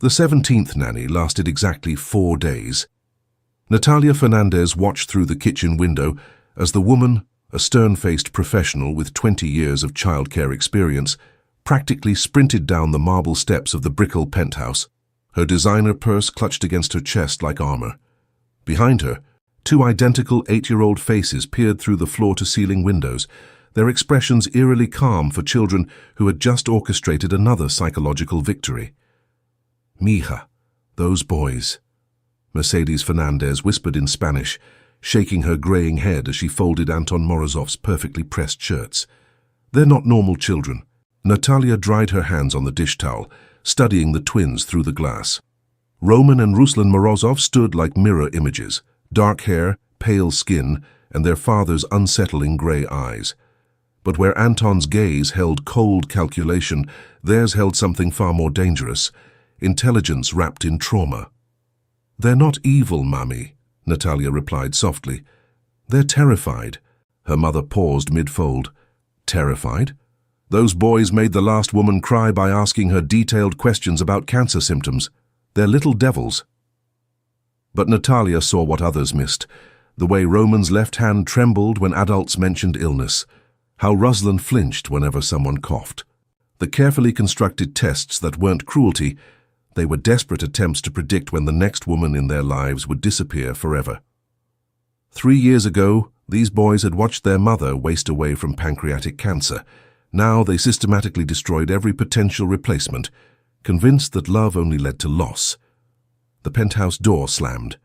The 17th nanny lasted exactly 4 days. Natalia Fernandez watched through the kitchen window as the woman, a stern-faced professional with 20 years of childcare experience, practically sprinted down the marble steps of the Brickell penthouse, her designer purse clutched against her chest like armor. Behind her, 2 identical 8-year-old faces peered through the floor-to-ceiling windows, their expressions eerily calm for children who had just orchestrated another psychological victory. "Mija, those boys," Mercedes Fernandez whispered in Spanish, shaking her graying head as she folded Anton Morozov's perfectly pressed shirts. "They're not normal children." Natalia dried her hands on the dish towel, studying the twins through the glass. Roman and Ruslan Morozov stood like mirror images, dark hair, pale skin, and their father's unsettling gray eyes. But where Anton's gaze held cold calculation, theirs held something far more dangerous, intelligence wrapped in trauma. "They're not evil, Mommy," Natalia replied softly. "They're terrified." Her mother paused mid-fold. "Terrified? Those boys made the last woman cry by asking her detailed questions about cancer symptoms. They're little devils." But Natalia saw what others missed, the way Roman's left hand trembled when adults mentioned illness, how Ruslan flinched whenever someone coughed. The carefully constructed tests that weren't cruelty, they were desperate attempts to predict when the next woman in their lives would disappear forever. 3 years ago, these boys had watched their mother waste away from pancreatic cancer. Now they systematically destroyed every potential replacement, convinced that love only led to loss. The penthouse door slammed.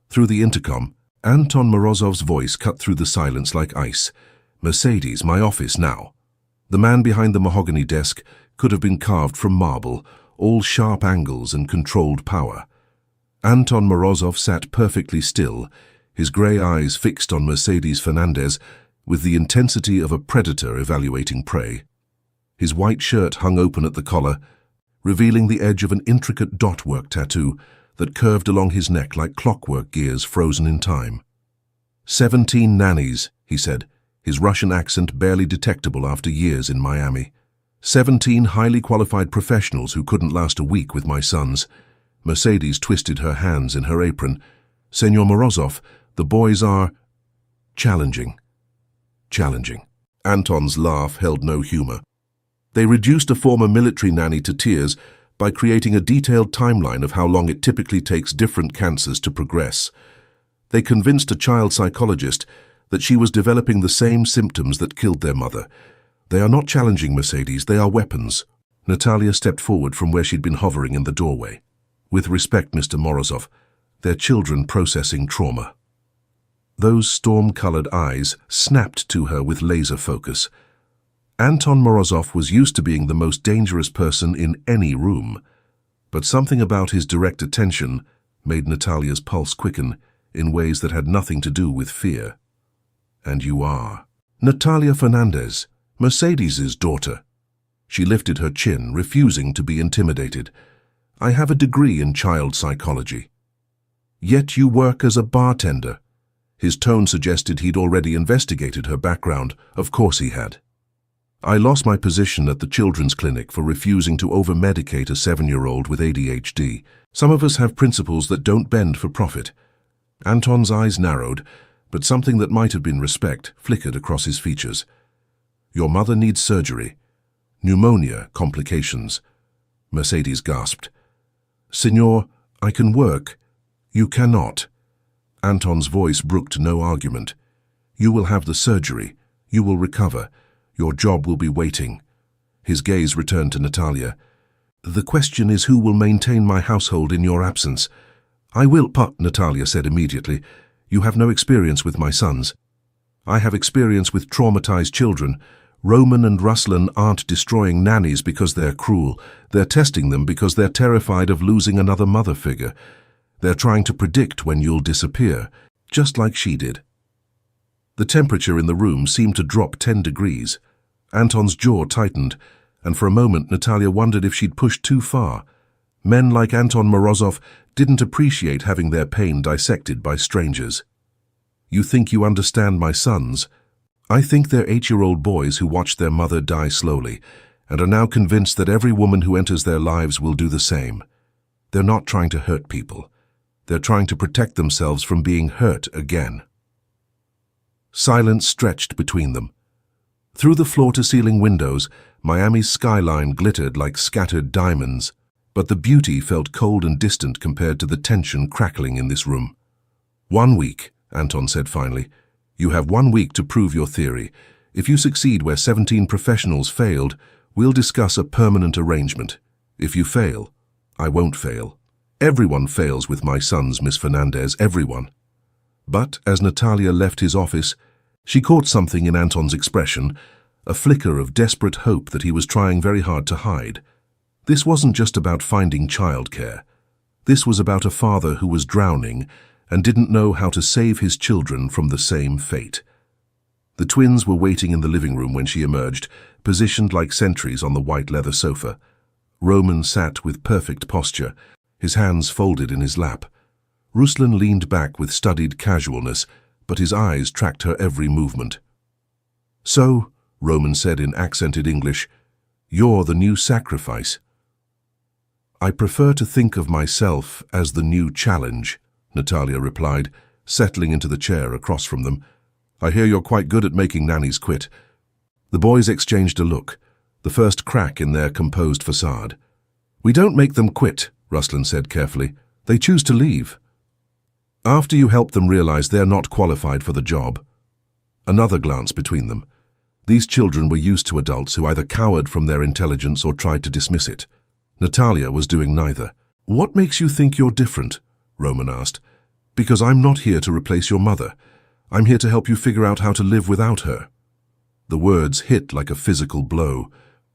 Through the intercom, Anton Morozov's voice cut through the silence like ice. "Mercedes, my office now." The man behind the mahogany desk could have been carved from marble, all sharp angles and controlled power. Anton Morozov sat perfectly still, his grey eyes fixed on Mercedes Fernandez with the intensity of a predator evaluating prey. His white shirt hung open at the collar, revealing the edge of an intricate dot-work tattoo that curved along his neck like clockwork gears frozen in time. 17 nannies, he said, his Russian accent barely detectable after years in Miami. 17 highly qualified professionals who couldn't last a week with my sons. Mercedes twisted her hands in her apron. "Senor Morozov, the boys are challenging." Challenging. Anton's laugh held no humor. They reduced a former military nanny to tears by creating a detailed timeline of how long it typically takes different cancers to progress. They convinced a child psychologist that she was developing the same symptoms that killed their mother. "They are not challenging, Mercedes, they are weapons." Natalia stepped forward from where she'd been hovering in the doorway. "With respect, Mr. Morozov, they're children processing trauma." Those storm-colored eyes snapped to her with laser focus. Anton Morozov was used to being the most dangerous person in any room, but something about his direct attention made Natalia's pulse quicken in ways that had nothing to do with fear. "And you are Natalia Fernandez, Mercedes's daughter." She lifted her chin, refusing to be intimidated. "I have a degree in child psychology." "Yet you work as a bartender." His tone suggested he'd already investigated her background. Of course he had. "I lost my position at the children's clinic for refusing to over-medicate a 7-year-old with ADHD. Some of us have principles that don't bend for profit." Anton's eyes narrowed, but something that might have been respect flickered across his features. "Your mother needs surgery. Pneumonia complications." Mercedes gasped. "Senor, I can work." "You cannot." Anton's voice brooked no argument. "You will have the surgery. You will recover. Your job will be waiting." His gaze returned to Natalia. "The question is who will maintain my household in your absence." "I will, Natalia said immediately. "You have no experience with my sons." "I have experience with traumatized children. Roman and Ruslan aren't destroying nannies because they're cruel. They're testing them because they're terrified of losing another mother figure. They're trying to predict when you'll disappear, just like she did." The temperature in the room seemed to drop 10 degrees. Anton's jaw tightened, and for a moment Natalia wondered if she'd pushed too far. Men like Anton Morozov didn't appreciate having their pain dissected by strangers. "You think you understand my sons? I think they're 8-year-old boys who watched their mother die slowly, and are now convinced that every woman who enters their lives will do the same. They're not trying to hurt people. They're trying to protect themselves from being hurt again. Silence stretched between them. Through the floor-to-ceiling windows, Miami's skyline glittered like scattered diamonds, but the beauty felt cold and distant compared to the tension crackling in this room. 1 week, Anton said finally. You have 1 week to prove your theory. If you succeed where 17 professionals failed, we'll discuss a permanent arrangement. If you fail, I won't fail. Everyone fails with my sons, Miss Fernandez, everyone. But as Natalia left his office, she caught something in Anton's expression, a flicker of desperate hope that he was trying very hard to hide. This wasn't just about finding childcare. This was about a father who was drowning and didn't know how to save his children from the same fate. The twins were waiting in the living room when she emerged, positioned like sentries on the white leather sofa. Roman sat with perfect posture, his hands folded in his lap. Ruslan leaned back with studied casualness, but his eyes tracked her every movement. So, Roman said in accented English, you're the new sacrifice. I prefer to think of myself as the new challenge, Natalia replied, settling into the chair across from them. I hear you're quite good at making nannies quit. The boys exchanged a look, the first crack in their composed facade. We don't make them quit, Ruslan said carefully. They choose to leave. After you help them realize they're not qualified for the job. Another glance between them. These children were used to adults who either cowered from their intelligence or tried to dismiss it. Natalia was doing neither. What makes you think you're different? Roman asked. Because I'm not here to replace your mother. I'm here to help you figure out how to live without her. The words hit like a physical blow.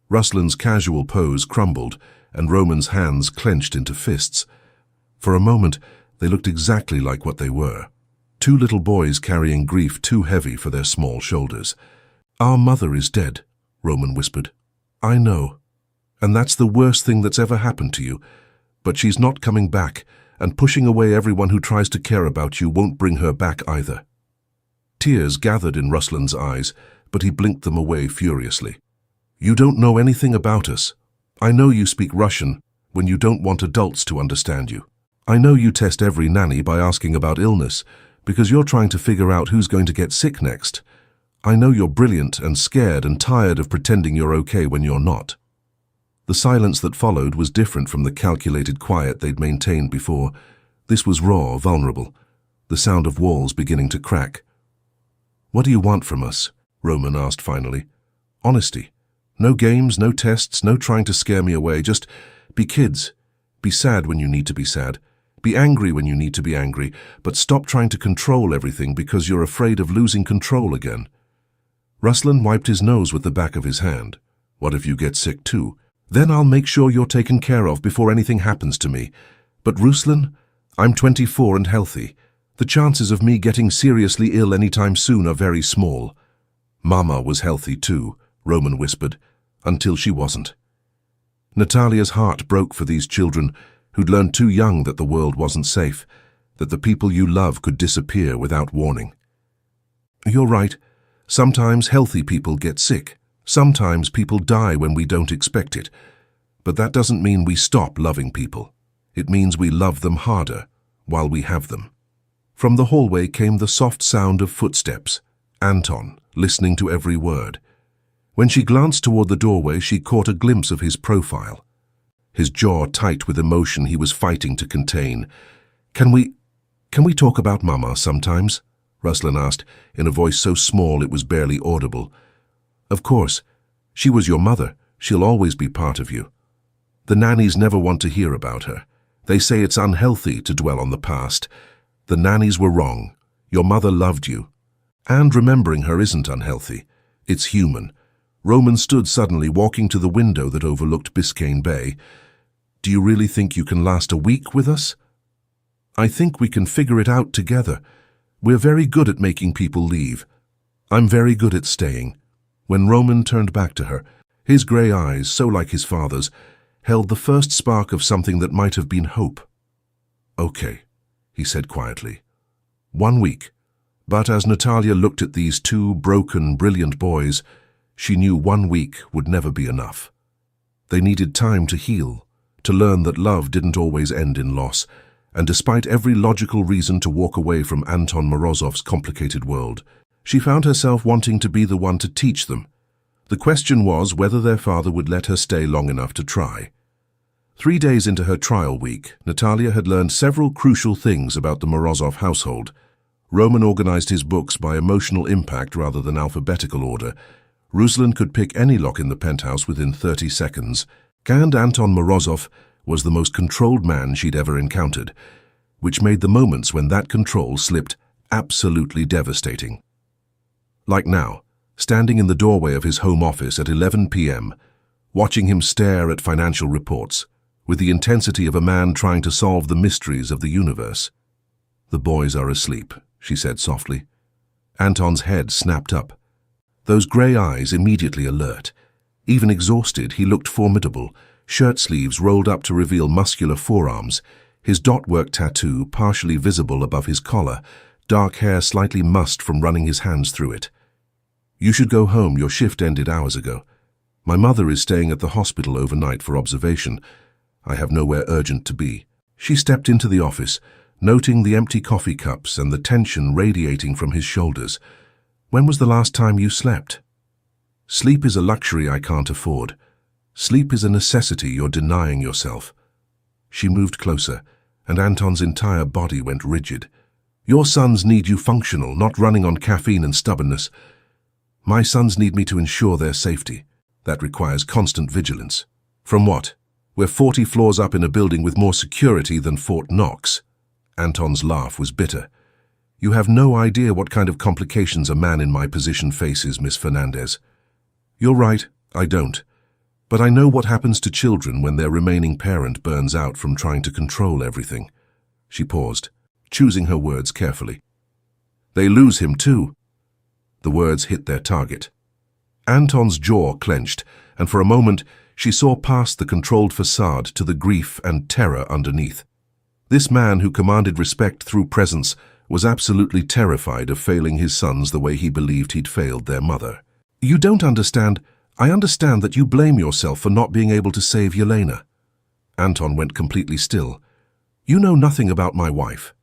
Ruslan's casual pose crumbled, and Roman's hands clenched into fists. For a moment, they looked exactly like what they were. Two little boys carrying grief too heavy for their small shoulders. Our mother is dead, Roman whispered. I know. And that's the worst thing that's ever happened to you. But she's not coming back, and pushing away everyone who tries to care about you won't bring her back either. Tears gathered in Ruslan's eyes, but he blinked them away furiously. You don't know anything about us. I know you speak Russian when you don't want adults to understand you. I know you test every nanny by asking about illness, because you're trying to figure out who's going to get sick next. I know you're brilliant and scared and tired of pretending you're okay when you're not. The silence that followed was different from the calculated quiet they'd maintained before. This was raw, vulnerable, the sound of walls beginning to crack. What do you want from us? Roman asked finally. Honesty. No games, no tests, no trying to scare me away. Just be kids. Be sad when you need to be sad. Be angry when you need to be angry, but stop trying to control everything because you're afraid of losing control again. Ruslan wiped his nose with the back of his hand. What if you get sick too? Then I'll make sure you're taken care of before anything happens to me. But Ruslan, I'm 24 and healthy. The chances of me getting seriously ill anytime soon are very small. Mama was healthy too, Roman whispered, until she wasn't. Natalia's heart broke for these children who'd learned too young that the world wasn't safe, that the people you love could disappear without warning. You're right. Sometimes healthy people get sick. Sometimes people die when we don't expect it. But that doesn't mean we stop loving people. It means we love them harder while we have them. From the hallway came the soft sound of footsteps. Anton, listening to every word. When she glanced toward the doorway, she caught a glimpse of his profile. His jaw tight with emotion he was fighting to contain. Can we talk about Mama sometimes? Ruslan asked, in a voice so small it was barely audible. Of course. She was your mother. She'll always be part of you. The nannies never want to hear about her. They say it's unhealthy to dwell on the past. The nannies were wrong. Your mother loved you. And remembering her isn't unhealthy. It's human. Roman stood suddenly, walking to the window that overlooked Biscayne Bay. Do you really think you can last a week with us? I think we can figure it out together. We're very good at making people leave. I'm very good at staying. When Roman turned back to her, his grey eyes, so like his father's, held the first spark of something that might have been hope. Okay, he said quietly. 1 week. But as Natalia looked at these two broken, brilliant boys, she knew 1 week would never be enough. They needed time to heal, to learn that love didn't always end in loss, and despite every logical reason to walk away from Anton Morozov's complicated world, she found herself wanting to be the one to teach them. The question was whether their father would let her stay long enough to try. 3 days into her trial week, Natalia had learned several crucial things about the Morozov household. Roman organized his books by emotional impact rather than alphabetical order. Ruslan could pick any lock in the penthouse within 30 seconds. And Anton Morozov was the most controlled man she'd ever encountered, which made the moments when that control slipped absolutely devastating. Like now, standing in the doorway of his home office at 11 p.m., watching him stare at financial reports, with the intensity of a man trying to solve the mysteries of the universe. "The boys are asleep," she said softly. Anton's head snapped up. Those grey eyes immediately alert. Even exhausted, he looked formidable, shirt sleeves rolled up to reveal muscular forearms, his dot-work tattoo partially visible above his collar, dark hair slightly mussed from running his hands through it. "You should go home. Your shift ended hours ago. My mother is staying at the hospital overnight for observation. I have nowhere urgent to be." She stepped into the office, noting the empty coffee cups and the tension radiating from his shoulders. "When was the last time you slept?" "Sleep is a luxury I can't afford. Sleep is a necessity you're denying yourself." She moved closer, and Anton's entire body went rigid. "Your sons need you functional, not running on caffeine and stubbornness. My sons need me to ensure their safety. That requires constant vigilance." "From what? We're 40 floors up in a building with more security than Fort Knox." Anton's laugh was bitter. "You have no idea what kind of complications a man in my position faces, Miss Fernandez." "You're right, I don't. But I know what happens to children when their remaining parent burns out from trying to control everything." She paused, choosing her words carefully. "They lose him too." The words hit their target. Anton's jaw clenched, and for a moment she saw past the controlled facade to the grief and terror underneath. This man who commanded respect through presence was absolutely terrified of failing his sons the way he believed he'd failed their mother. "You don't understand. I understand that you blame yourself for not being able to save Yelena." Anton went completely still. "You know nothing about my wife.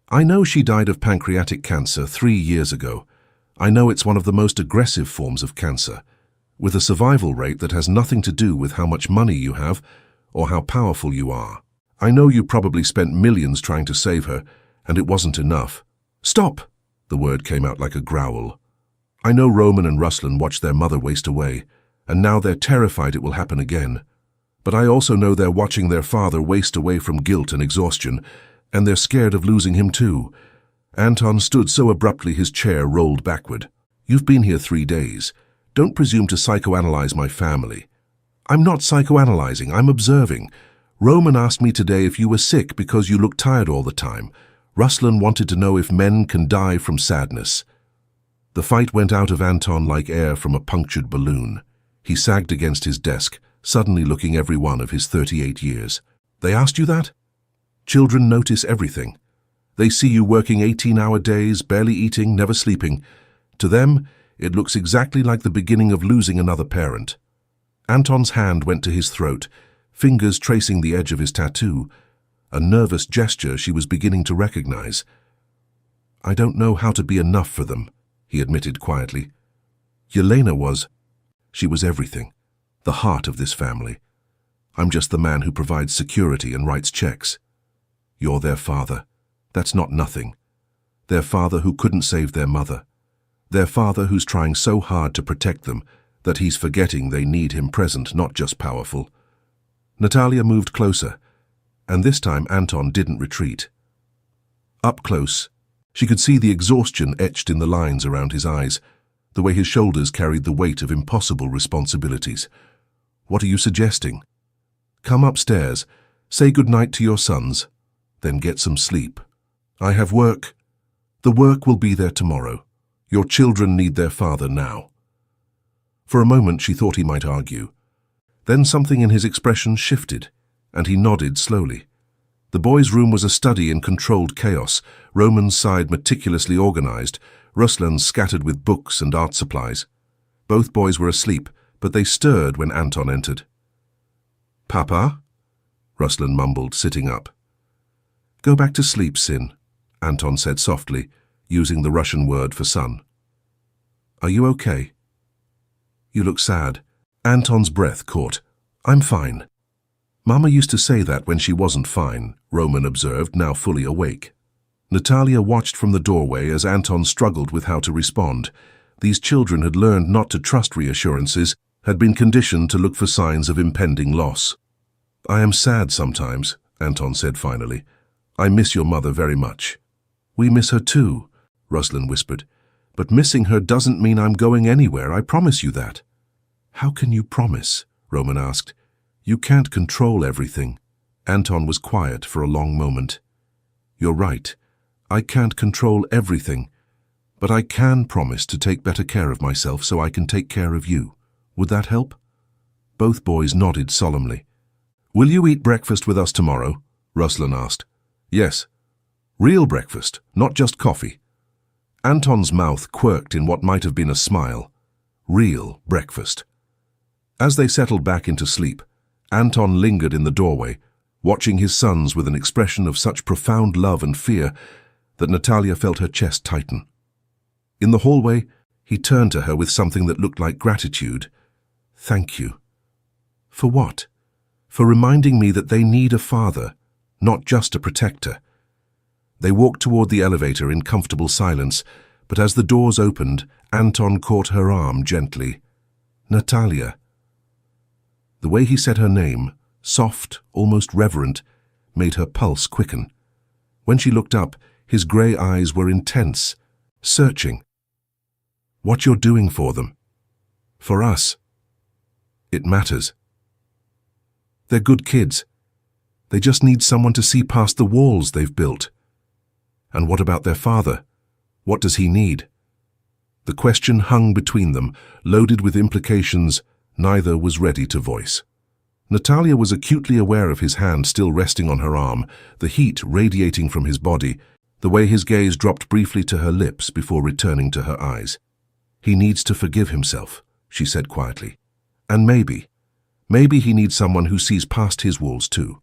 I know she died of pancreatic cancer 3 years ago. I know it's one of the most aggressive forms of cancer, with a survival rate that has nothing to do with how much money you have or how powerful you are. I know you probably spent millions trying to save her, and it wasn't enough." "Stop!" The word came out like a growl. "I know Roman and Ruslan watched their mother waste away, and now they're terrified it will happen again. But I also know they're watching their father waste away from guilt and exhaustion, and they're scared of losing him too." Anton stood so abruptly his chair rolled backward. "You've been here 3 days. Don't presume to psychoanalyze my family." "I'm not psychoanalyzing, I'm observing. Roman asked me today if you were sick because you look tired all the time. Ruslan wanted to know if men can die from sadness." The fight went out of Anton like air from a punctured balloon. He sagged against his desk, suddenly looking every one of his 38 years. "They asked you that?" "Children notice everything. They see you working 18-hour days, barely eating, never sleeping. To them, it looks exactly like the beginning of losing another parent." Anton's hand went to his throat, fingers tracing the edge of his tattoo, a nervous gesture she was beginning to recognize. "I don't know how to be enough for them," he admitted quietly. "Yelena was. She was everything, the heart of this family. I'm just the man who provides security and writes checks. You're their father. That's not nothing. Their father who couldn't save their mother. Their father who's trying so hard to protect them that he's forgetting they need him present, not just powerful." Natalia moved closer, and this time Anton didn't retreat. Up close, she could see the exhaustion etched in the lines around his eyes, the way his shoulders carried the weight of impossible responsibilities. "What are you suggesting?" "Come upstairs, say goodnight to your sons, then get some sleep. I have work. The work will be there tomorrow. Your children need their father now." For a moment she thought he might argue. Then something in his expression shifted, and he nodded slowly. The boys' room was a study in controlled chaos, Roman's side meticulously organized, Ruslan's scattered with books and art supplies. Both boys were asleep, but they stirred when Anton entered. "Papa?" Ruslan mumbled, sitting up. Go back to sleep, Sin, Anton said softly, using the Russian word for son. Are you okay? You look sad. Anton's breath caught. I'm fine. Mama used to say that when she wasn't fine, Roman observed, now fully awake. Natalia watched from the doorway as Anton struggled with how to respond. These children had learned not to trust reassurances, had been conditioned to look for signs of impending loss. I am sad sometimes, Anton said finally. I miss your mother very much. We miss her too, Ruslan whispered. But missing her doesn't mean I'm going anywhere, I promise you that. How can you promise? Roman asked. You can't control everything. Anton was quiet for a long moment. You're right. I can't control everything. But I can promise to take better care of myself so I can take care of you. Would that help? Both boys nodded solemnly. Will you eat breakfast with us tomorrow? Ruslan asked. Yes. Real breakfast, not just coffee. Anton's mouth quirked in what might have been a smile. Real breakfast. As they settled back into sleep, Anton lingered in the doorway, watching his sons with an expression of such profound love and fear that Natalia felt her chest tighten. In the hallway, he turned to her with something that looked like gratitude. Thank you. For what? For reminding me that they need a father, not just a protector. They walked toward the elevator in comfortable silence, but as the doors opened, Anton caught her arm gently. Natalia. The way he said her name, soft, almost reverent, made her pulse quicken. When she looked up, his grey eyes were intense, searching. What you're doing for them. For us. It matters. They're good kids. They just need someone to see past the walls they've built. And what about their father? What does he need? The question hung between them, loaded with implications neither was ready to voice. Natalia was acutely aware of his hand still resting on her arm, the heat radiating from his body, the way his gaze dropped briefly to her lips before returning to her eyes. He needs to forgive himself, she said quietly. And maybe he needs someone who sees past his walls too.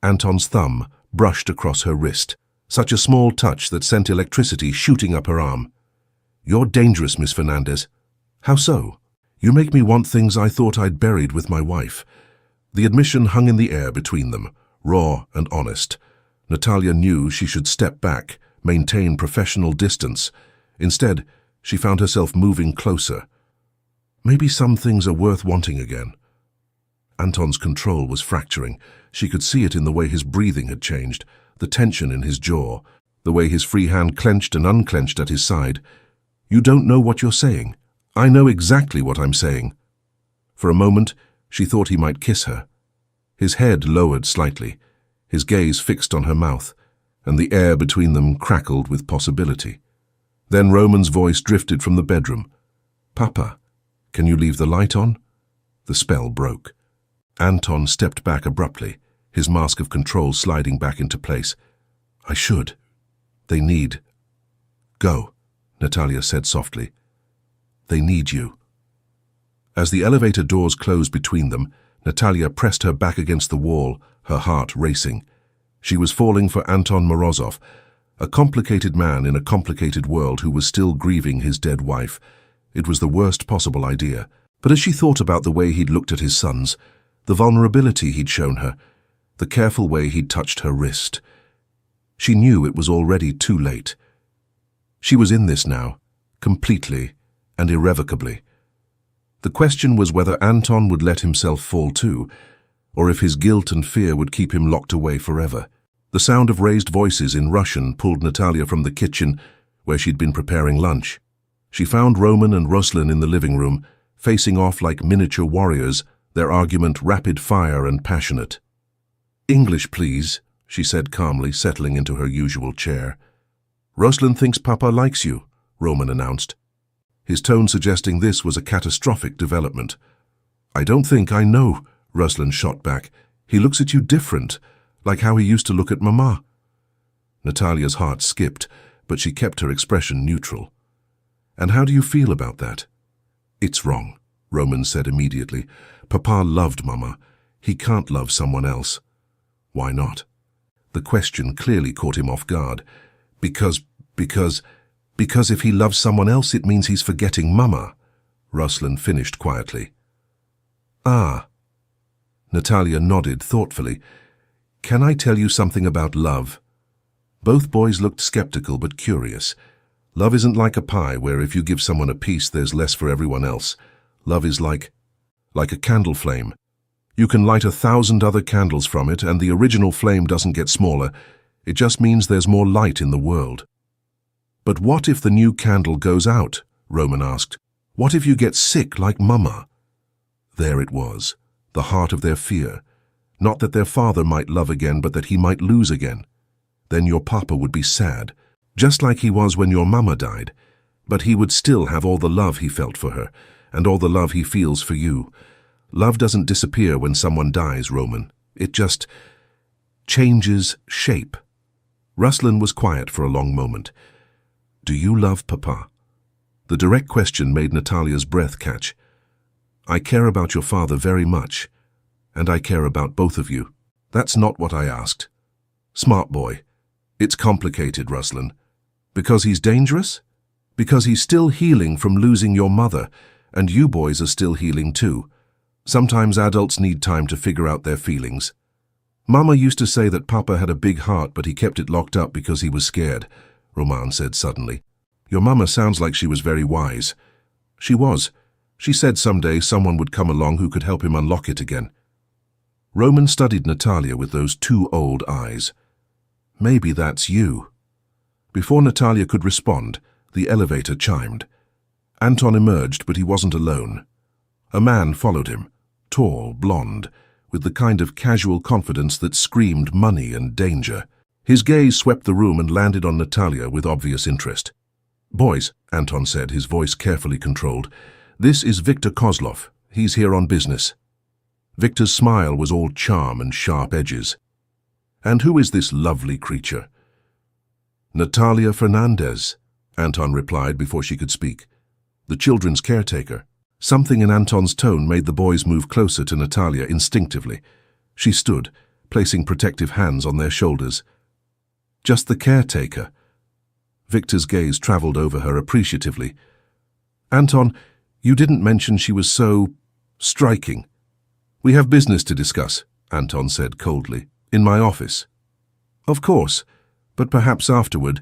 Anton's thumb brushed across her wrist, such a small touch that sent electricity shooting up her arm. You're dangerous, Miss Fernandez. How so? You make me want things I thought I'd buried with my wife. The admission hung in the air between them, raw and honest. Natalia knew she should step back, maintain professional distance. Instead, she found herself moving closer. Maybe some things are worth wanting again. Anton's control was fracturing. She could see it in the way his breathing had changed, the tension in his jaw, the way his free hand clenched and unclenched at his side. You don't know what you're saying. I know exactly what I'm saying. For a moment, she thought he might kiss her. His head lowered slightly, his gaze fixed on her mouth, and the air between them crackled with possibility. Then Roman's voice drifted from the bedroom. Papa, can you leave the light on? The spell broke. Anton stepped back abruptly, his mask of control sliding back into place. I should. They need. Go, Natalia said softly. They need you. As the elevator doors closed between them, Natalia pressed her back against the wall, her heart racing. She was falling for Anton Morozov, a complicated man in a complicated world who was still grieving his dead wife. It was the worst possible idea. But as she thought about the way he'd looked at his sons, the vulnerability he'd shown her, the careful way he'd touched her wrist, she knew it was already too late. She was in this now, completely and irrevocably. The question was whether Anton would let himself fall too, or if his guilt and fear would keep him locked away forever. The sound of raised voices in Russian pulled Natalia from the kitchen, where she'd been preparing lunch. She found Roman and Ruslan in the living room, facing off like miniature warriors, their argument rapid fire and passionate. English, please, she said calmly, settling into her usual chair. Ruslan thinks Papa likes you, Roman announced, his tone suggesting this was a catastrophic development. I don't think I know, Ruslan shot back. He looks at you different, like how he used to look at Mama. Natalia's heart skipped, but she kept her expression neutral. And how do you feel about that? It's wrong, Roman said immediately. Papa loved Mama. He can't love someone else. Why not? The question clearly caught him off guard. Because if he loves someone else, it means he's forgetting Mama, Ruslan finished quietly. Ah. Natalia nodded thoughtfully. Can I tell you something about love? Both boys looked skeptical but curious. Love isn't like a pie where if you give someone a piece, there's less for everyone else. Love is like a candle flame. You can light 1,000 other candles from it, and the original flame doesn't get smaller. It just means there's more light in the world. But what if the new candle goes out? Roman asked. What if you get sick like Mama? There it was, the heart of their fear. Not that their father might love again, but that he might lose again. Then your papa would be sad, just like he was when your Mama died. But he would still have all the love he felt for her, and all the love he feels for you. Love doesn't disappear when someone dies, Roman. It just changes shape. Ruslan was quiet for a long moment. Do you love Papa? The direct question made Natalia's breath catch. I care about your father very much, and I care about both of you. That's not what I asked. Smart boy. It's complicated, Ruslan. Because he's dangerous? Because he's still healing from losing your mother, and you boys are still healing too. Sometimes adults need time to figure out their feelings. Mama used to say that Papa had a big heart, but he kept it locked up because he was scared, Roman said suddenly. Your Mama sounds like she was very wise. She was. She said someday someone would come along who could help him unlock it again. Roman studied Natalia with those two old eyes. Maybe that's you. Before Natalia could respond, the elevator chimed. Anton emerged, but he wasn't alone. A man followed him, tall, blonde, with the kind of casual confidence that screamed money and danger. His gaze swept the room and landed on Natalia with obvious interest. Boys, Anton said, his voice carefully controlled, this is Victor Kozlov. He's here on business. Victor's smile was all charm and sharp edges. And who is this lovely creature? Natalia Fernandez, Anton replied before she could speak. The children's caretaker. Something in Anton's tone made the boys move closer to Natalia instinctively. She stood, placing protective hands on their shoulders. Just the caretaker. Victor's gaze traveled over her appreciatively. Anton, you didn't mention she was so striking. We have business to discuss, Anton said coldly. In my office. Of course, but perhaps afterward.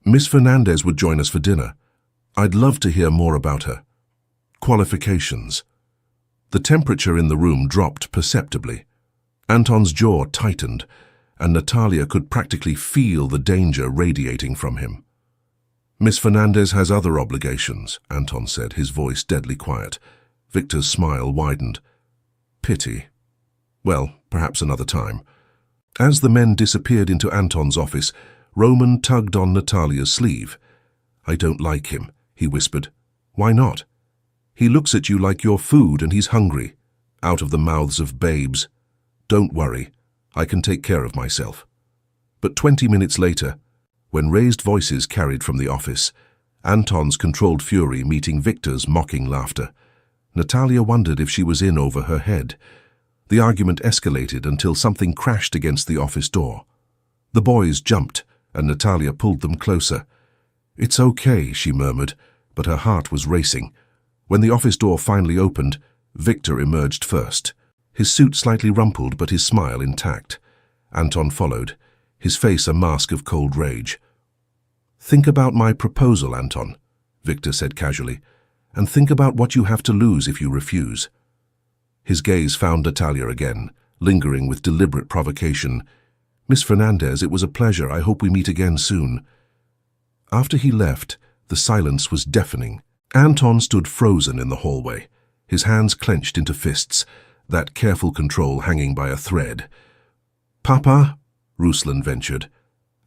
Miss Fernandez would join us for dinner. I'd love to hear more about her. Qualifications. The temperature in the room dropped perceptibly. Anton's jaw tightened, and Natalia could practically feel the danger radiating from him. Miss Fernandez has other obligations, Anton said, his voice deadly quiet. Victor's smile widened. Pity. Well, perhaps another time. As the men disappeared into Anton's office, Roman tugged on Natalia's sleeve. I don't like him, he whispered. Why not? He looks at you like you're food and he's hungry. Out of the mouths of babes. Don't worry, I can take care of myself. But 20 minutes later, when raised voices carried from the office, Anton's controlled fury meeting Victor's mocking laughter, Natalia wondered if she was in over her head. The argument escalated until something crashed against the office door. The boys jumped, and Natalia pulled them closer. It's okay, she murmured, but her heart was racing. When the office door finally opened, Victor emerged first. His suit slightly rumpled, but his smile intact. Anton followed, his face a mask of cold rage. Think about my proposal, Anton, Victor said casually, and think about what you have to lose if you refuse. His gaze found Natalia again, lingering with deliberate provocation. Miss Fernandez, it was a pleasure. I hope we meet again soon. After he left, the silence was deafening. Anton stood frozen in the hallway, his hands clenched into fists, that careful control hanging by a thread. Papa, Ruslan ventured.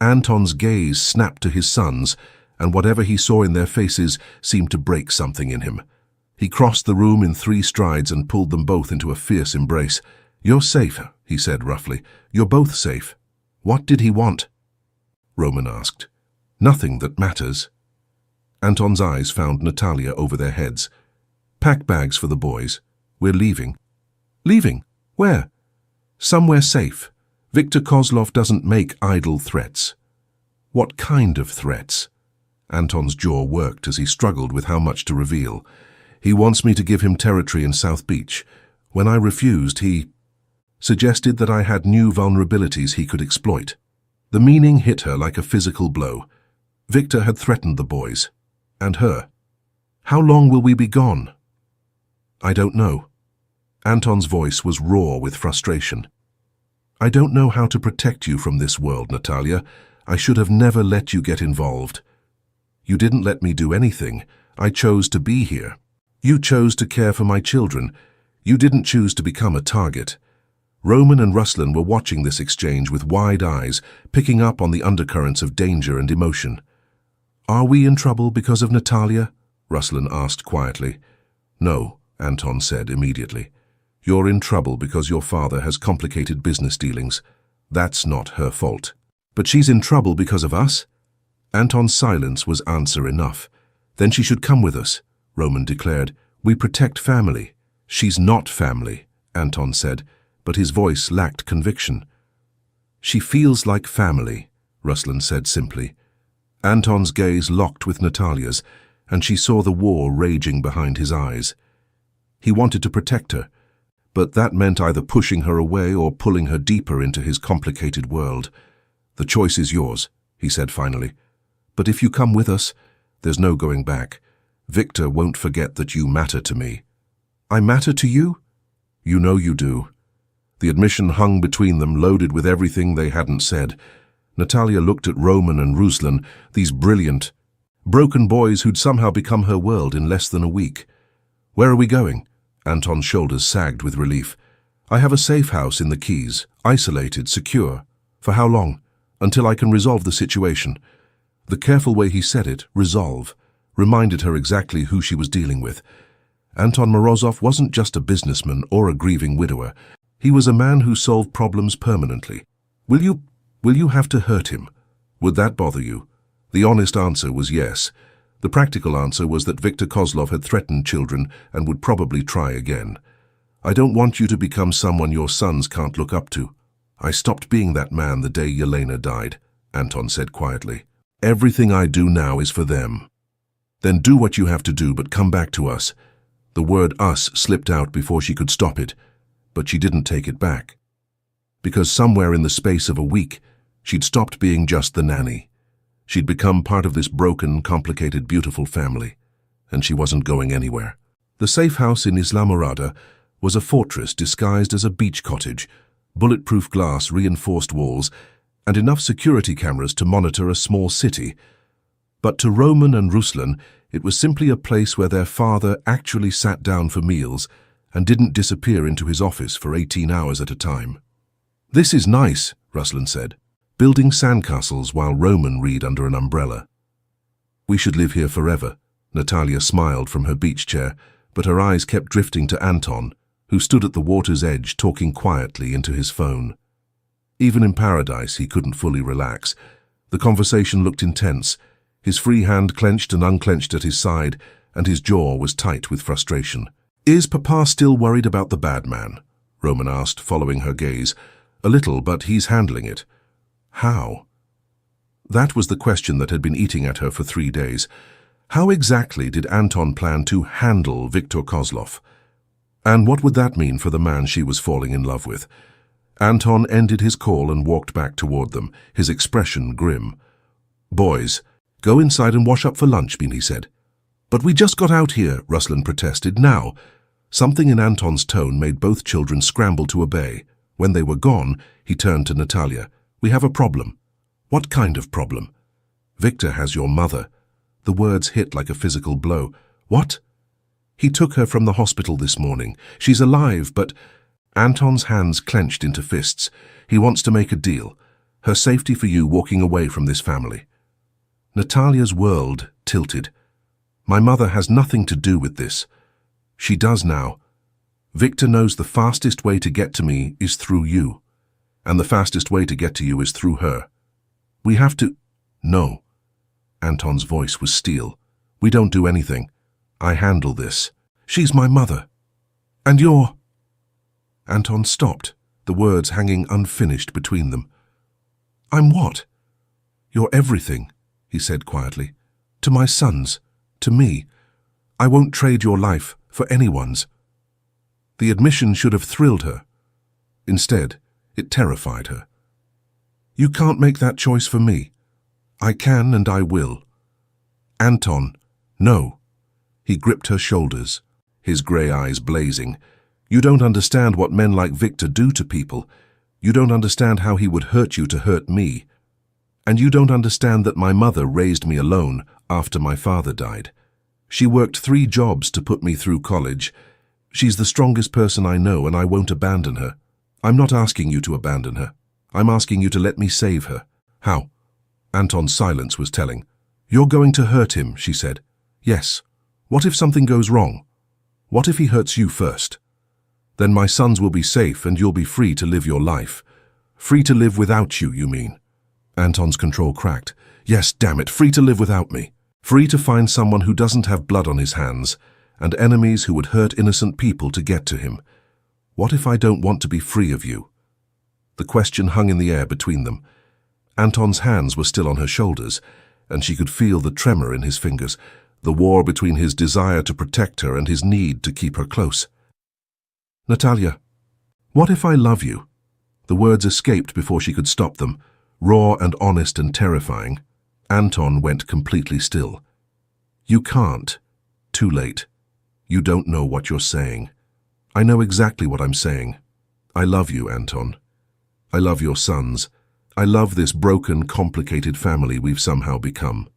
Anton's gaze snapped to his sons, and whatever he saw in their faces seemed to break something in him. He crossed the room in 3 strides and pulled them both into a fierce embrace. You're safe, he said roughly. You're both safe. What did he want? Roman asked. Nothing that matters. Anton's eyes found Natalia over their heads. Pack bags for the boys. We're leaving. Leaving? Where? Somewhere safe. Viktor Kozlov doesn't make idle threats. What kind of threats? Anton's jaw worked as he struggled with how much to reveal. He wants me to give him territory in South Beach. When I refused, he suggested that I had new vulnerabilities he could exploit. The meaning hit her like a physical blow. Viktor had threatened the boys. And her. How long will we be gone? I don't know. Anton's voice was raw with frustration. I don't know how to protect you from this world, Natalia. I should have never let you get involved. You didn't let me do anything. I chose to be here. You chose to care for my children. You didn't choose to become a target. Roman and Ruslan were watching this exchange with wide eyes, picking up on the undercurrents of danger and emotion. Are we in trouble because of Natalia? Ruslan asked quietly. No, Anton said immediately. You're in trouble because your father has complicated business dealings. That's not her fault. But she's in trouble because of us? Anton's silence was answer enough. Then she should come with us, Roman declared. We protect family. She's not family, Anton said, but his voice lacked conviction. She feels like family, Ruslan said simply. Anton's gaze locked with Natalia's, and she saw the war raging behind his eyes. He wanted to protect her, but that meant either pushing her away or pulling her deeper into his complicated world. The choice is yours, he said finally. But if you come with us, there's no going back. Viktor won't forget that you matter to me. I matter to you? You know you do. The admission hung between them, loaded with everything they hadn't said. Natalia looked at Roman and Ruslan, these brilliant, broken boys who'd somehow become her world in less than a week. Where are we going? Anton's shoulders sagged with relief. I have a safe house in the Keys, isolated, secure. For how long? Until I can resolve the situation. The careful way he said it, resolve, reminded her exactly who she was dealing with. Anton Morozov wasn't just a businessman or a grieving widower. He was a man who solved problems permanently. Will you have to hurt him? Would that bother you? The honest answer was yes. The practical answer was that Viktor Kozlov had threatened children and would probably try again. I don't want you to become someone your sons can't look up to. I stopped being that man the day Yelena died, Anton said quietly. Everything I do now is for them. Then do what you have to do, but come back to us. The word us slipped out before she could stop it, but she didn't take it back. Because somewhere in the space of a week, she'd stopped being just the nanny. She'd become part of this broken, complicated, beautiful family, and she wasn't going anywhere. The safe house in Islamorada was a fortress disguised as a beach cottage, bulletproof glass, reinforced walls, and enough security cameras to monitor a small city. But to Roman and Ruslan, it was simply a place where their father actually sat down for meals and didn't disappear into his office for 18 hours at a time. This is nice, Ruslan said, building sandcastles while Roman read under an umbrella. We should live here forever, Natalia smiled from her beach chair, but her eyes kept drifting to Anton, who stood at the water's edge talking quietly into his phone. Even in paradise, he couldn't fully relax. The conversation looked intense. His free hand clenched and unclenched at his side, and his jaw was tight with frustration. Is Papa still worried about the bad man? Roman asked, following her gaze. A little, but he's handling it. How? That was the question that had been eating at her for 3 days. How exactly did Anton plan to handle Viktor Kozlov? And what would that mean for the man she was falling in love with? Anton ended his call and walked back toward them, his expression grim. Boys, go inside and wash up for lunch, he said. But we just got out here, Ruslan protested. Now. Something in Anton's tone made both children scramble to obey. When they were gone, he turned to Natalia. We have a problem. What kind of problem? Viktor has your mother. The words hit like a physical blow. What? He took her from the hospital this morning. She's alive, but... Anton's hands clenched into fists. He wants to make a deal. Her safety for you walking away from this family. Natalia's world tilted. My mother has nothing to do with this. She does now. Viktor knows the fastest way to get to me is through you. And the fastest way to get to you is through her. We have to... No. Anton's voice was steel. We don't do anything. I handle this. She's my mother. And you're... Anton stopped. the words hanging unfinished between them. "I'm what?" "You're everything," he said quietly. "To my sons, to me. I won't trade your life for anyone's." The admission should have thrilled her. Instead, it terrified her. "You can't make that choice for me. I can and I will." "Anton, no." He gripped her shoulders, his grey eyes blazing. "You don't understand what men like Victor do to people. You don't understand how he would hurt you to hurt me. And you don't understand that my mother raised me alone after my father died. She worked 3 jobs to put me through college. She's the strongest person I know, and I won't abandon her. I'm not asking you to abandon her. I'm asking you to let me save her." "How?" Anton's silence was telling. "You're going to hurt him," she said. "Yes. What if something goes wrong? What if he hurts you first? Then my sons will be safe and you'll be free to live your life. Free to live without you, you mean?" Anton's control cracked. "Yes, damn it, free to live without me. Free to find someone who doesn't have blood on his hands, and enemies who would hurt innocent people to get to him. What if I don't want to be free of you?" The question hung in the air between them. Anton's hands were still on her shoulders, and she could feel the tremor in his fingers, the war between his desire to protect her and his need to keep her close. "Natalia, what if I love you?" The words escaped before she could stop them, raw and honest and terrifying. Anton went completely still. "You can't. Too late. You don't know what you're saying." "I know exactly what I'm saying. I love you, Anton. I love your sons. I love this broken, complicated family we've somehow become.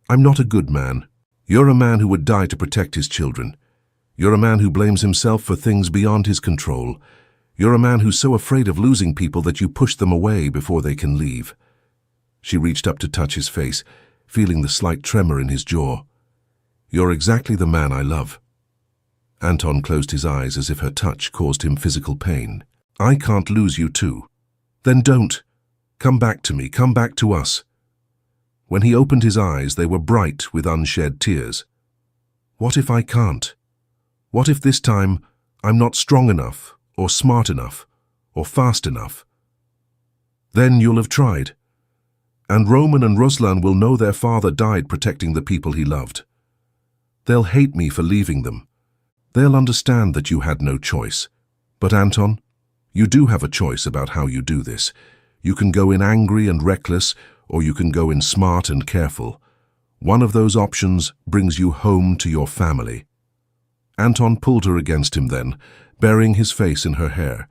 I'm not a good man. You're a man who would die to protect his children. You're a man who blames himself for things beyond his control. You're a man who's so afraid of losing people that you push them away before they can leave." She reached up to touch his face, feeling the slight tremor in his jaw. "You're exactly the man I love." Anton closed his eyes as if her touch caused him physical pain. "I can't lose you too." "Then don't. Come back to me. Come back to us." When he opened his eyes, they were bright with unshed tears. "What if I can't? What if this time I'm not strong enough, or smart enough, or fast enough?" "Then you'll have tried. And Roman and Ruslan will know their father died protecting the people he loved. They'll hate me for leaving them. They'll understand that you had no choice. But Anton, you do have a choice about how you do this. You can go in angry and reckless, or you can go in smart and careful. One of those options brings you home to your family." Anton pulled her against him then, burying his face in her hair.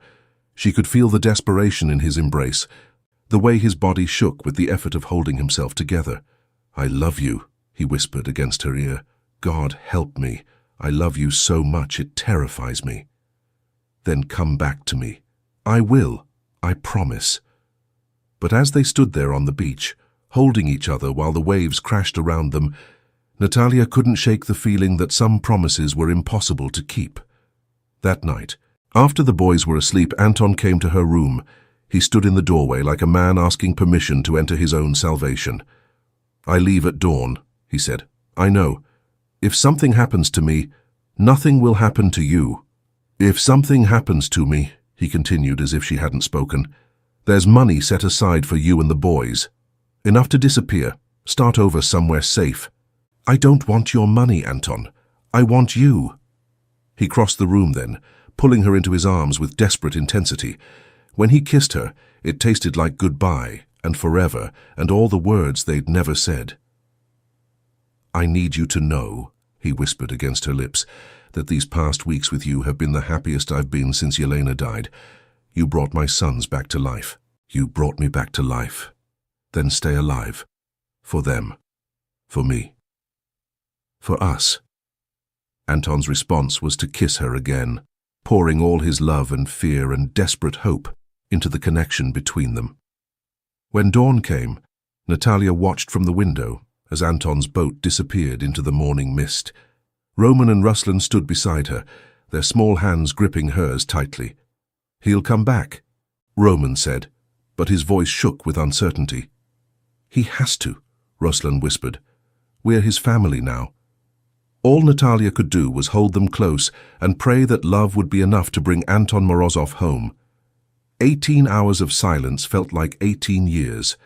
She could feel the desperation in his embrace, the way his body shook with the effort of holding himself together. "I love you," he whispered against her ear. "God help me. I love you so much it terrifies me." "Then come back to me." "I will. I promise." But as they stood there on the beach, holding each other while the waves crashed around them, Natalia couldn't shake the feeling that some promises were impossible to keep. That night, after the boys were asleep, Anton came to her room. He stood in the doorway like a man asking permission to enter his own salvation. "I leave at dawn," he said. "I know. If something happens to me, nothing will happen to you. If something happens to me," he continued as if she hadn't spoken, "there's money set aside for you and the boys. Enough to disappear, start over somewhere safe." "I don't want your money, Anton. I want you." He crossed the room then, pulling her into his arms with desperate intensity. When he kissed her, it tasted like goodbye and forever and all the words they'd never said. "I need you to know," he whispered against her lips, "that these past weeks with you have been the happiest I've been since Yelena died. You brought my sons back to life. You brought me back to life. Then stay alive. For them. For me. For us." Anton's response was to kiss her again, pouring all his love and fear and desperate hope into the connection between them. When dawn came, Natalia watched from the window as Anton's boat disappeared into the morning mist. Roman and Ruslan stood beside her, their small hands gripping hers tightly. "He'll come back," Roman said, but his voice shook with uncertainty. "He has to," Ruslan whispered. "We're his family now." All Natalia could do was hold them close and pray that love would be enough to bring Anton Morozov home. 18 hours of silence felt like 18 years.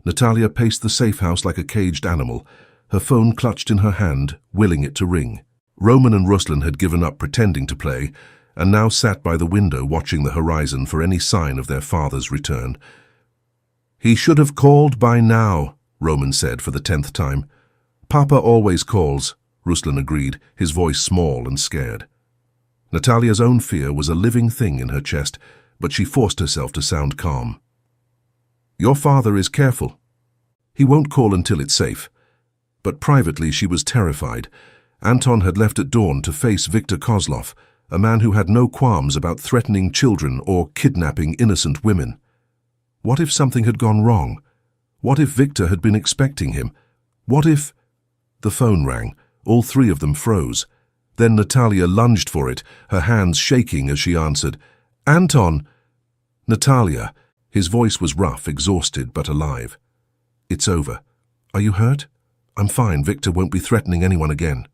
Natalia paced the safe house like a caged animal, her phone clutched in her hand, willing it to ring. Roman and Ruslan had given up pretending to play, and now sat by the window watching the horizon for any sign of their father's return. "He should have called by now," Roman said for the 10th time. "Papa always calls," Ruslan agreed, his voice small and scared. Natalia's own fear was a living thing in her chest, but she forced herself to sound calm. "Your father is careful. He won't call until it's safe." But privately she was terrified. Anton had left at dawn to face Viktor Kozlov, a man who had no qualms about threatening children or kidnapping innocent women. What if something had gone wrong? What if Viktor had been expecting him? What if... The phone rang. All three of them froze. Then Natalia lunged for it, her hands shaking as she answered. "Anton!" "Natalia." His voice was rough, exhausted, but alive. "It's over. Are you hurt?" "I'm fine. Viktor won't be threatening anyone again."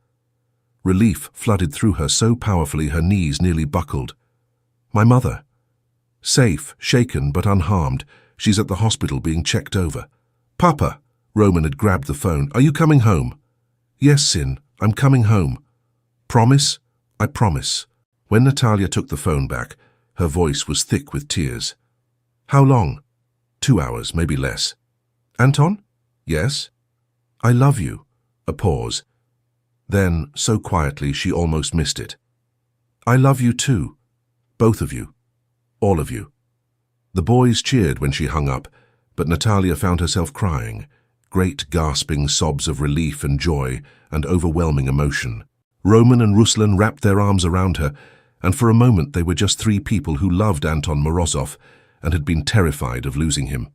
Relief flooded through her so powerfully her knees nearly buckled. "My mother?" "Safe, shaken but unharmed. She's at the hospital being checked over." "Papa!" Roman had grabbed the phone. "Are you coming home?" "Yes, Sin, I'm coming home." "Promise?" "I promise." When Natalia took the phone back, her voice was thick with tears. "How long?" 2 hours, maybe less." "Anton?" "Yes?" "I love you." A pause. Then, so quietly she almost missed it. "I love you too. Both of you. All of you." The boys cheered when she hung up, but Natalia found herself crying, great gasping sobs of relief and joy and overwhelming emotion. Roman and Ruslan wrapped their arms around her, and for a moment they were just three people who loved Anton Morozov and had been terrified of losing him.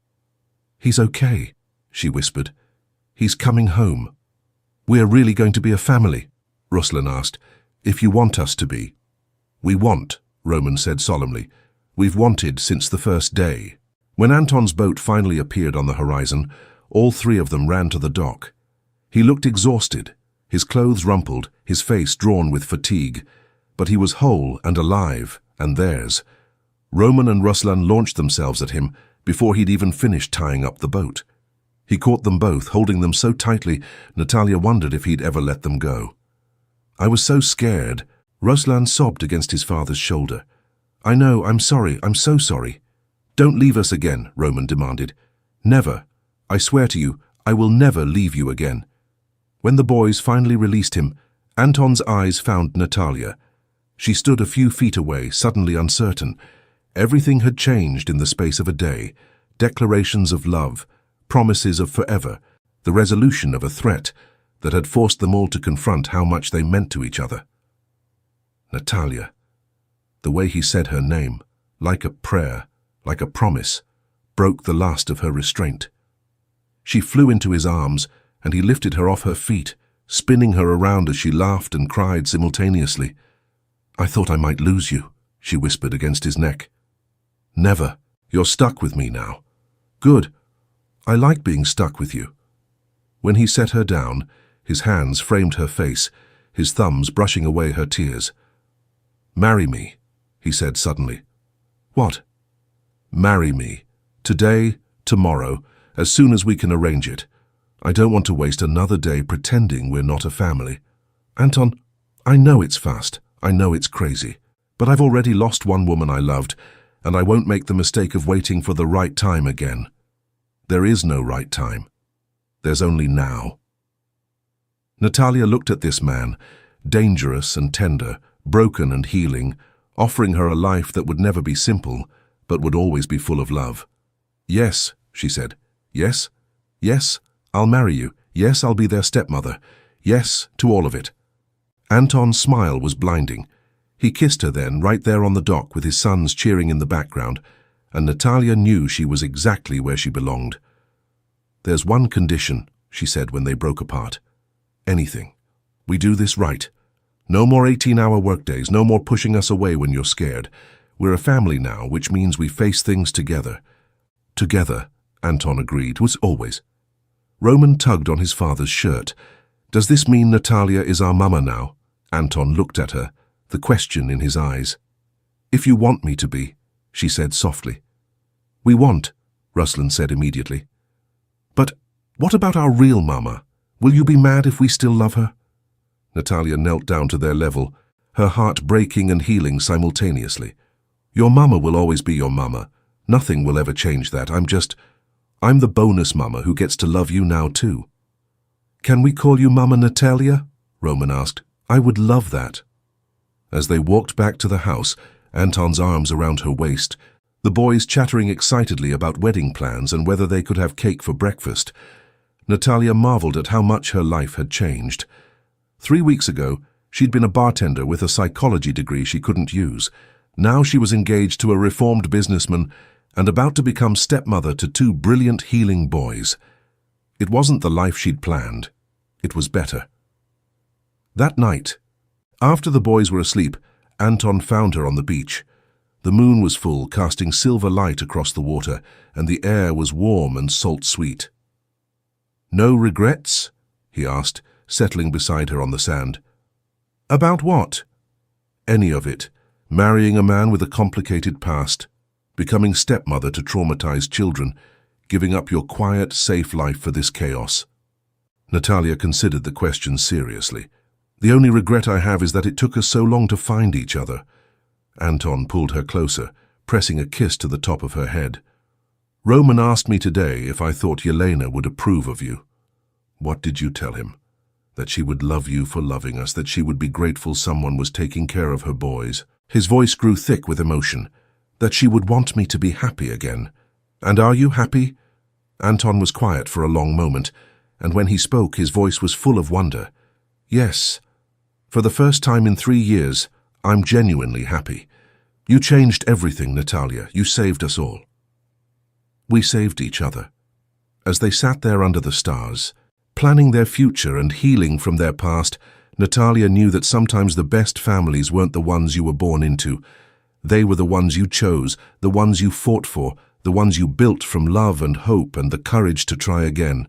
"He's okay," she whispered. "He's coming home." "We're really going to be a family?" Ruslan asked. "If you want us to be." "We want," Roman said solemnly. "We've wanted since the first day." When Anton's boat finally appeared on the horizon, all three of them ran to the dock. He looked exhausted, his clothes rumpled, his face drawn with fatigue, but he was whole and alive, and theirs. Roman and Ruslan launched themselves at him before he'd even finished tying up the boat. He caught them both, holding them so tightly, Natalia wondered if he'd ever let them go. "I was so scared." Ruslan sobbed against his father's shoulder. "I know, I'm sorry, I'm so sorry." "Don't leave us again," Roman demanded. "Never. I swear to you, I will never leave you again." When the boys finally released him, Anton's eyes found Natalia. She stood a few feet away, suddenly uncertain. Everything had changed in the space of a day. Declarations of love, promises of forever, the resolution of a threat that had forced them all to confront how much they meant to each other. Natalia. The way he said her name, like a prayer, like a promise, broke the last of her restraint. She flew into his arms, and he lifted her off her feet, spinning her around as she laughed and cried simultaneously. "I thought I might lose you," she whispered against his neck. "Never. You're stuck with me now." "Good. I like being stuck with you." When he set her down, his hands framed her face, his thumbs brushing away her tears. "Marry me," he said suddenly. "What?" "Marry me. Today, tomorrow, as soon as we can arrange it. I don't want to waste another day pretending we're not a family." "Anton, I know it's fast, I know it's crazy, but I've already lost one woman I loved, and I won't make the mistake of waiting for the right time again. There is no right time. There's only now." Natalia looked at this man, dangerous and tender, broken and healing, offering her a life that would never be simple, but would always be full of love. "Yes," she said. "Yes, yes, I'll marry you. Yes, I'll be their stepmother. Yes, to all of it." Anton's smile was blinding. He kissed her then, right there on the dock with his sons cheering in the background, and Natalia knew she was exactly where she belonged. "There's one condition," she said when they broke apart. "Anything. We do this right. No more 18-hour workdays, no more pushing us away when you're scared. We're a family now, which means we face things together." "Together," Anton agreed, was always. Roman tugged on his father's shirt. "Does this mean Natalia is our mama now?" Anton looked at her, the question in his eyes. "If you want me to be." she said softly. We want, Ruslan said immediately. But what about our real mama? Will you be mad if we still love her? Natalia knelt down to their level, her heart breaking and healing simultaneously. Your mama will always be your mama. Nothing will ever change that. I'm the bonus mama who gets to love you now too. Can we call you Mama Natalia? Roman asked. I would love that. As they walked back to the house, Anton's arms around her waist, the boys chattering excitedly about wedding plans and whether they could have cake for breakfast, Natalia marveled at how much her life had changed. 3 weeks ago, she'd been a bartender with a psychology degree she couldn't use. Now she was engaged to a reformed businessman and about to become stepmother to 2 brilliant, healing boys. It wasn't the life she'd planned. It was better. That night, after the boys were asleep, Anton found her on the beach. The moon was full, casting silver light across the water, and the air was warm and salt-sweet. No regrets? He asked, settling beside her on the sand. About what? Any of it. Marrying a man with a complicated past, becoming stepmother to traumatized children, giving up your quiet, safe life for this chaos. Natalia considered the question seriously. The only regret I have is that it took us so long to find each other. Anton pulled her closer, pressing a kiss to the top of her head. Roman asked me today if I thought Yelena would approve of you. What did you tell him? That she would love you for loving us, that she would be grateful someone was taking care of her boys. His voice grew thick with emotion. That she would want me to be happy again. And are you happy? Anton was quiet for a long moment, and when he spoke, his voice was full of wonder. Yes. For the first time in 3 years, I'm genuinely happy. You changed everything, Natalia. You saved us all. We saved each other. As they sat there under the stars, planning their future and healing from their past, Natalia knew that sometimes the best families weren't the ones you were born into. They were the ones you chose, the ones you fought for, the ones you built from love and hope and the courage to try again.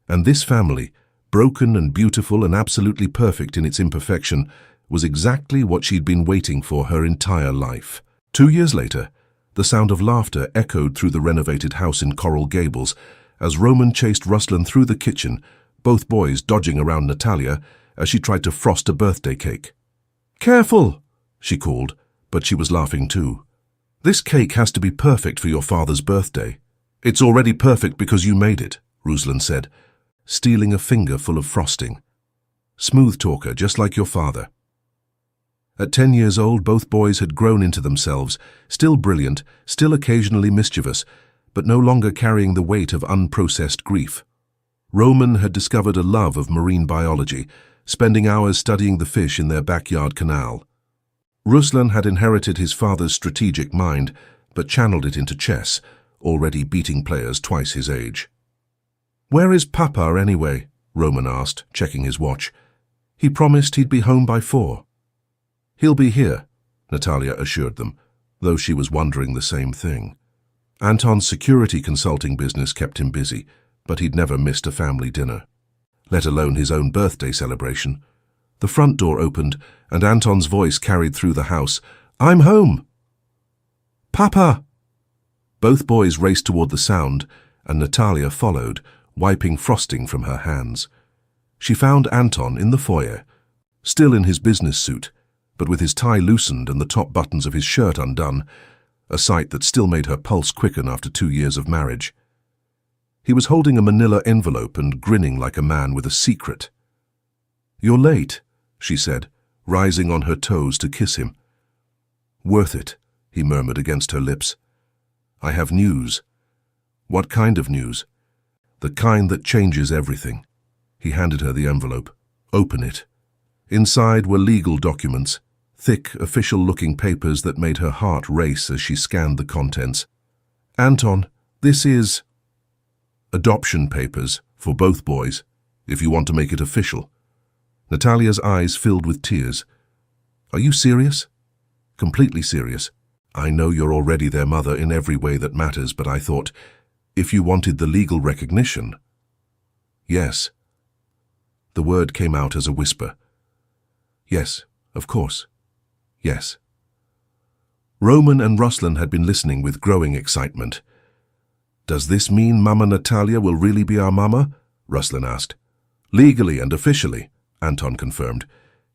And this family, broken and beautiful and absolutely perfect in its imperfection, was exactly what she'd been waiting for her entire life. 2 years later, the sound of laughter echoed through the renovated house in Coral Gables as Roman chased Ruslan through the kitchen, both boys dodging around Natalia as she tried to frost a birthday cake. Careful, she called, but she was laughing too. This cake has to be perfect for your father's birthday. It's already perfect because you made it, Ruslan said, stealing a finger full of frosting. Smooth talker, just like your father. At 10 years old, both boys had grown into themselves, still brilliant, still occasionally mischievous, but no longer carrying the weight of unprocessed grief. Roman had discovered a love of marine biology, spending hours studying the fish in their backyard canal. Ruslan had inherited his father's strategic mind, but channeled it into chess, already beating players twice his age. Where is Papa anyway? Roman asked, checking his watch. He promised he'd be home by 4. He'll be here, Natalia assured them, though she was wondering the same thing. Anton's security consulting business kept him busy, but he'd never missed a family dinner, let alone his own birthday celebration. The front door opened, and Anton's voice carried through the house. I'm home! Papa! Both boys raced toward the sound, and Natalia followed, wiping frosting from her hands. She found Anton in the foyer, still in his business suit, but with his tie loosened and the top buttons of his shirt undone, a sight that still made her pulse quicken after 2 years of marriage. He was holding a manila envelope and grinning like a man with a secret. You're late, she said, rising on her toes to kiss him. Worth it, he murmured against her lips. I have news. What kind of news? The kind that changes everything. He handed her the envelope. Open it. Inside were legal documents, thick, official-looking papers that made her heart race as she scanned the contents. Anton, this is... adoption papers for both boys, if you want to make it official. Natalia's eyes filled with tears. Are you serious? Completely serious. I know you're already their mother in every way that matters, but I thought, if you wanted the legal recognition... Yes. The word came out as a whisper. Yes, of course. Yes. Roman and Ruslan had been listening with growing excitement. "Does this mean Mama Natalia will really be our mama?" Ruslan asked. "Legally and officially," Anton confirmed.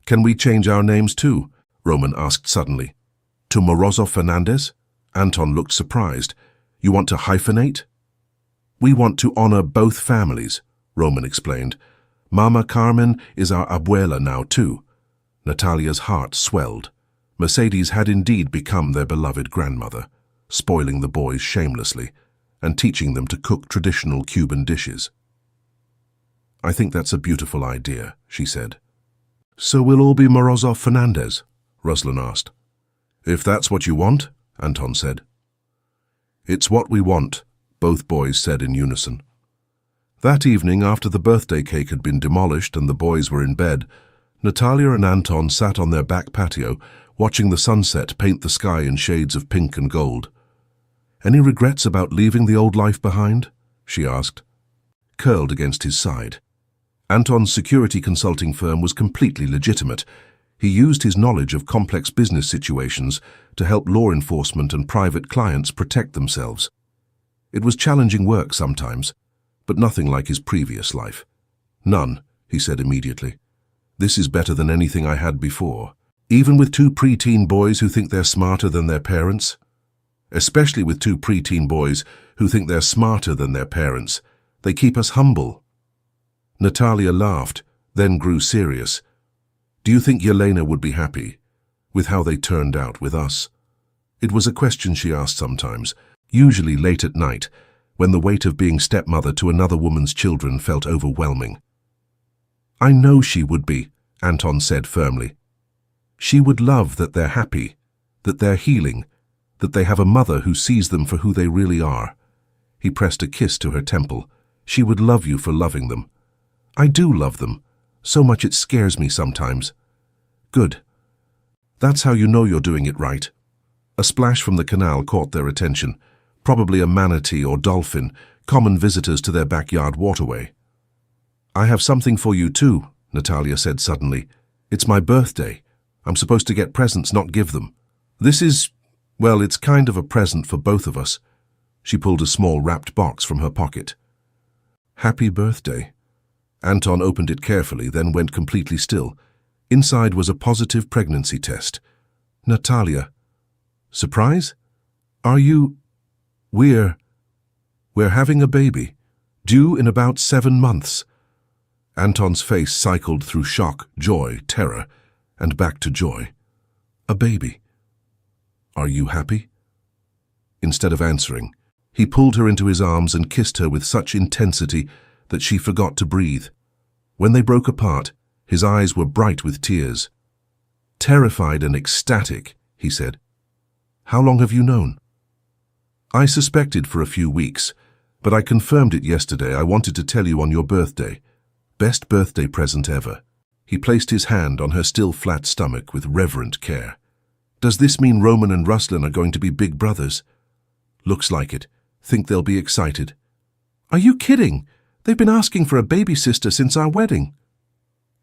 "Can we change our names too?" Roman asked suddenly. "To Morozov Fernandez?" Anton looked surprised. "You want to hyphenate?" "We want to honor both families," Roman explained. "Mama Carmen is our abuela now too." Natalia's heart swelled. Mercedes had indeed become their beloved grandmother, spoiling the boys shamelessly and teaching them to cook traditional Cuban dishes. "I think that's a beautiful idea," she said. "So we'll all be Morozov Fernandez?" Ruslan asked. "If that's what you want," Anton said. "It's what we want," both boys said in unison. That evening, after the birthday cake had been demolished and the boys were in bed, Natalia and Anton sat on their back patio, watching the sunset paint the sky in shades of pink and gold. "Any regrets about leaving the old life behind?" she asked. Curled against his side. Anton's security consulting firm was completely legitimate. He used his knowledge of complex business situations to help law enforcement and private clients protect themselves. It was challenging work sometimes, but nothing like his previous life. "None," he said immediately. "This is better than anything I had before. Even with two preteen boys who think they're smarter than their parents. Especially with two preteen boys who think they're smarter than their parents. They keep us humble." Natalia laughed, then grew serious. "Do you think Yelena would be happy with how they turned out with us?" It was a question she asked sometimes, usually late at night, when the weight of being stepmother to another woman's children felt overwhelming. "I know she would be," Anton said firmly. "She would love that they're happy, that they're healing, that they have a mother who sees them for who they really are." He pressed a kiss to her temple. "She would love you for loving them." "I do love them, so much it scares me sometimes." "Good. That's how you know you're doing it right." A splash from the canal caught their attention, probably a manatee or dolphin, common visitors to their backyard waterway. "I have something for you too," Natalia said suddenly. "It's my birthday. I'm supposed to get presents, not give them. This is, well, it's kind of a present for both of us." She pulled a small wrapped box from her pocket. "Happy birthday." Anton opened it carefully, then went completely still. Inside was a positive pregnancy test. "Natalia." "Surprise? Are you—" We're having a baby, due in about 7 months." Anton's face cycled through shock, joy, terror, and back to joy. "A baby. Are you happy?" Instead of answering, he pulled her into his arms and kissed her with such intensity that she forgot to breathe. When they broke apart, his eyes were bright with tears. "Terrified and ecstatic," he said. "How long have you known?" "I suspected for a few weeks, but I confirmed it yesterday. I wanted to tell you on your birthday. Best birthday present ever." He placed his hand on her still flat stomach with reverent care. "Does this mean Roman and Ruslan are going to be big brothers?" "Looks like it. Think they'll be excited." "Are you kidding? They've been asking for a baby sister since our wedding."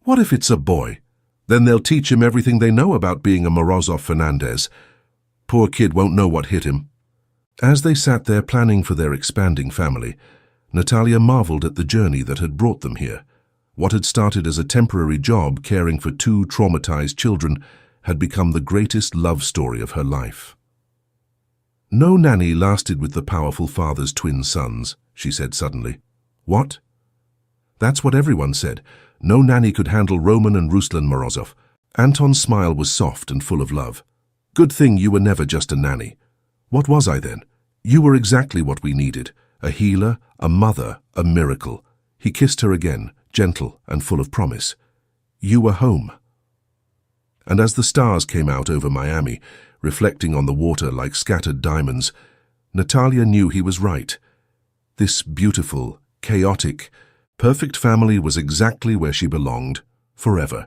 "What if it's a boy? Then they'll teach him everything they know about being a Morozov Fernandez. Poor kid won't know what hit him." As they sat there planning for their expanding family, Natalia marveled at the journey that had brought them here. What had started as a temporary job caring for 2 traumatized children had become the greatest love story of her life. "No nanny lasted with the powerful father's twin sons," she said suddenly. "What?" "That's what everyone said. No nanny could handle Roman and Ruslan Morozov." Anton's smile was soft and full of love. "Good thing you were never just a nanny." "What was I then?" "You were exactly what we needed. A healer, a mother, a miracle." He kissed her again, gentle and full of promise. "You were home." And as the stars came out over Miami, reflecting on the water like scattered diamonds, Natalia knew he was right. This beautiful, chaotic, perfect family was exactly where she belonged, forever.